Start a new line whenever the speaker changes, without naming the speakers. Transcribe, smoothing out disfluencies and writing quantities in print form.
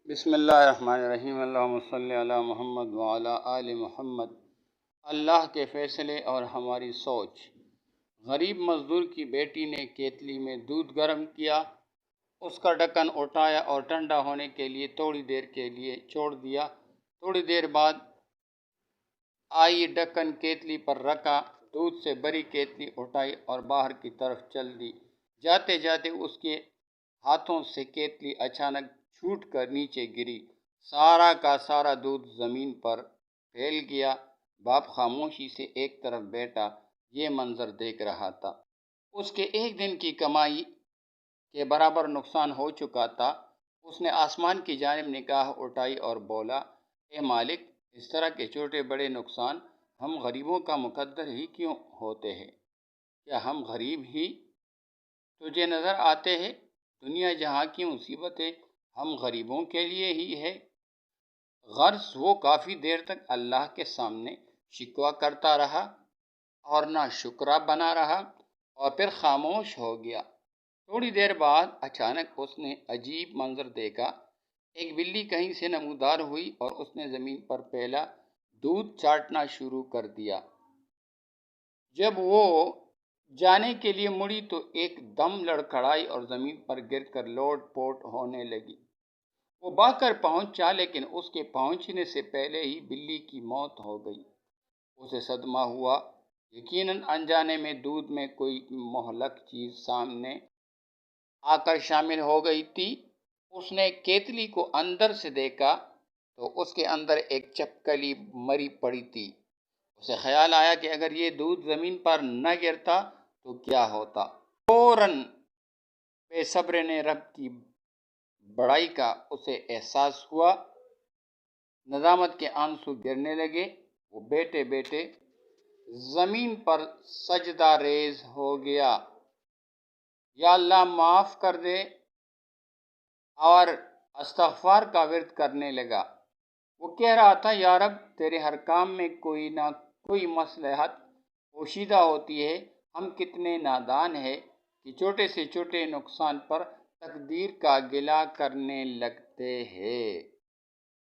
بسم اللہ الرحمن الرحیم، اللہم صلی علی محمد وعلی آل محمد۔ اللہ کے فیصلے اور ہماری سوچ۔ غریب مزدور کی بیٹی نے کیتلی میں دودھ گرم کیا، اس کا ڈھکن اٹھایا اور ٹھنڈا ہونے کے لیے تھوڑی دیر کے لیے چھوڑ دیا۔ تھوڑی دیر بعد آئی، ڈھکن کیتلی پر رکھا، دودھ سے بھری کیتلی اٹھائی اور باہر کی طرف چل دی۔ جاتے جاتے اس کے ہاتھوں سے کیتلی اچانک چھوٹ کر نیچے گری، سارا کا سارا دودھ زمین پر پھیل گیا۔ باپ خاموشی سے ایک طرف بیٹھا، یہ منظر دیکھ رہا تھا۔ اس کے ایک دن کی کمائی کے برابر نقصان ہو چکا تھا۔ اس نے آسمان کی جانب نگاہ اٹھائی اور بولا، اے مالک، اس طرح کے چھوٹے بڑے نقصان ہم غریبوں کا مقدر ہی کیوں ہوتے ہیں؟ کیا ہم غریب ہی تجھے نظر آتے ہیں؟ دنیا جہاں کی مصیبتیں ہم غریبوں کے لیے ہی ہے۔ غرض وہ کافی دیر تک اللہ کے سامنے شکوہ کرتا رہا اور نہ شکرہ بنا رہا اور پھر خاموش ہو گیا۔ تھوڑی دیر بعد اچانک اس نے عجیب منظر دیکھا۔ ایک بلی کہیں سے نمودار ہوئی اور اس نے زمین پر پھیلا دودھ چاٹنا شروع کر دیا۔ جب وہ جانے کے لیے مڑی تو ایک دم لڑکھڑائی اور زمین پر گر کر لوٹ پوٹ ہونے لگی۔ وہ بھاگ کر پہنچا، لیکن اس کے پہنچنے سے پہلے ہی بلی کی موت ہو گئی۔ اسے صدمہ ہوا، یقیناً انجانے میں دودھ میں کوئی مہلک چیز سامنے آ کر شامل ہو گئی تھی۔ اس نے کیتلی کو اندر سے دیکھا تو اس کے اندر ایک چپکلی مری پڑی تھی۔ اسے خیال آیا کہ اگر یہ دودھ زمین پر نہ گرتا تو کیا ہوتا۔ فوراً بے صبر نے رب کی بڑائی کا اسے احساس ہوا۔ ندامت کے آنسو گرنے لگے۔ وہ بیٹھے بیٹھے زمین پر سجدہ ریز ہو گیا۔ یا اللہ معاف کر دے، اور استغفار کا ورد کرنے لگا۔ وہ کہہ رہا تھا، یا رب، تیرے ہر کام میں کوئی نہ کوئی مصلحت پوشیدہ ہوتی ہے۔ ہم کتنے نادان ہیں کہ چھوٹے سے چھوٹے نقصان پر تقدیر کا گلہ کرنے لگتے ہیں۔